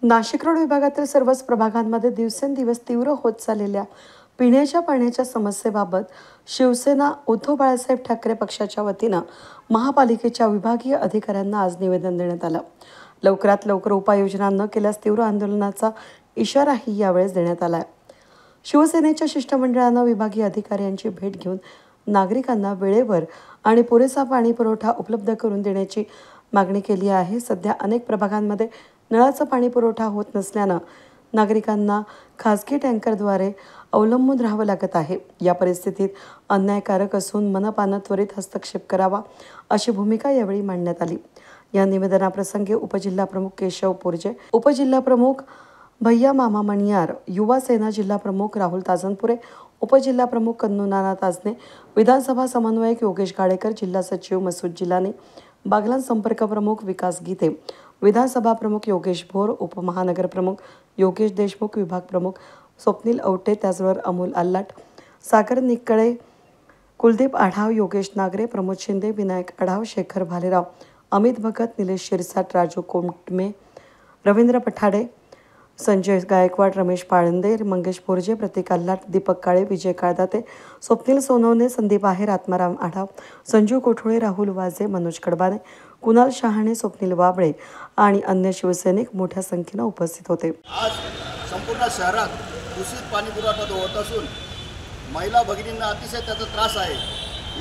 Nashik road विभागातील सर्वच प्रभागांमध्ये दिवसेंदिवस तीव्र होत चाललेल्या पिण्याच्या पाण्याच्या समस्येबाबत शिवसेना उद्धव बाळासाहेब ठाकरे पक्षाच्या वतीनं महापालिकेच्या विभागीय अधिकाऱ्यांना आज निवेदन देण्यात आलं। लवकरात लवकर उपाययोजना न केल्यास तीव्र आंदोलनाचा इशाराही यावेळेस देण्यात आला। शिवसेनेच्या शिष्टमंडळानं विभागीय अधिकाऱ्यांची भेट घेऊन नागरिकांना वेळेवर आणि पुरेसा पाणी पुरवठा उपलब्ध करून देण्याची मागणी केली आहे। सध्या अनेक प्रभागांमध्ये नळाचा पाणी पुरवठा होत नसल्यानं नागरिकांना खासगी टँकरद्वारे अवलंबून राहावं लागत आहे। या परिस्थितीत अन्यायकारक असून मनपानं त्वरित हस्तक्षेप करावा अशी भूमिका यावेळी मांडण्यात आली। या निवेदनाप्रसंगी उपजिल्हाप्रमुख केशव पोरजे, उपजिल्हाप्रमुख भैया मामा मणियार, युवा सेना जिल्हा प्रमुख राहुल ताजनपुरे, उपजिल्हाप्रमुख कन्नू नाना ताजने, विधानसभा समन्वयक योगेश गाडेकर, जिल्हा सचिव मसूद जिलानी, बागलाण संपर्क प्रमुख विकास गीते, विधानसभा प्रमुख योगेश भोर, उपमहानगर प्रमुख योगेश देशमुख, विभाग प्रमुख स्वप्नील औटे, त्याचबरोबर अमोल आल्लाट, सागर निकळे, कुलदीप आढाव, योगेश नागरे, प्रमोद शिंदे, विनायक आढाव, शेखर भालेराव, अमित भगत, निलेश शिरसाट, राजू कोमटमे, रवींद्र पठाडे, संजय गायकवाड, रमेश पाळंदे, मंगेश पोरजे, प्रतीक आल्लाट, दीपक काळे, विजय काळदाते, स्वप्नील सोनवणे, संदीप आहेर, आत्माराम आढाव, संजू कोठोळे, राहुल वाजे, मनोज कडबाने, कुणाल शहाणे, स्वप्नील वाबळे आणि अन्य शिवसैनिक मोठ्या संख्येने उपस्थित होते। आज संपूर्ण शहरात दूषित पाणी पुरवठा होत असून महिला भगिनींना अतिशय त्याचा त्रास आहे।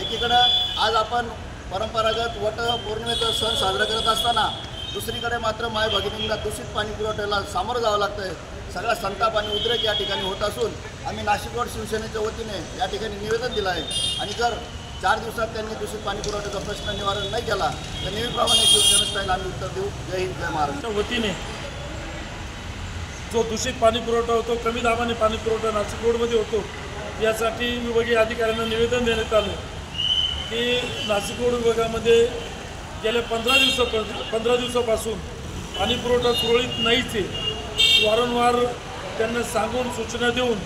एकीकडे आज आपण परंपरागत वट पौर्णिमेचा सण साजरा करत असताना दुसरीकडे मात्र माय भगिनींना दूषित पाणी पुरवठ्याला सामोरं जावं लागतंय। सगळा संताप आणि उद्रेक या ठिकाणी होत असून आम्ही नाशिक रोड शिवसेनेच्या वतीने या ठिकाणी निवेदन दिलं आहे आणि जर 4 दिवसात त्यांनी दूषित पाणी पुरवठ्याचा प्रश्न निवारण नाही केला तर नेहमीप्रमाणे शिवसेना स्टाईल आम्ही उत्तर देऊ। जय हिंद, जय महाराष्ट्र। वतीने जो दूषित पाणी पुरवठा होतो, कमी दाबाने पाणी पुरवठा नाशिक रोडमध्ये होतो, यासाठी विभागीय अधिकाऱ्यांना निवेदन देण्यात आलं की नाशिक रोड विभागामध्ये गेल्या 15 दिवसापासून पाणी पुरवठा सुरळीत नाहीच आहे। वारंवार त्यांना सांगून सूचना देऊन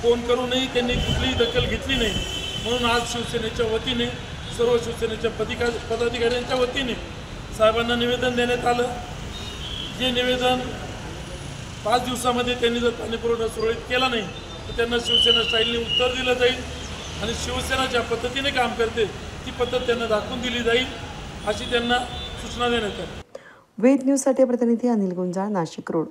फोन करूनही त्यांनी कुठलीही दखल घेतली नाही। म्हणून आज शिवसेनेच्या वतीने सर्व शिवसेनेच्या पदाधिकाऱ्यांच्या वतीने साहेबांना निवेदन देण्यात आलं। जे निवेदन 5 दिवसामध्ये त्यांनी जर पाणी पुरवठा सुरळीत केला नाही तर त्यांना शिवसेना स्टाईलने उत्तर दिलं जाईल आणि शिवसेना ज्या पद्धतीने काम करते ती पद्धत त्यांना दाखवून दिली जाईल अशी त्यांना सूचना देण्यात आली। वेद न्यूजसाठी प्रतिनिधी अनिल गुंजाळ, नाशिक रोड।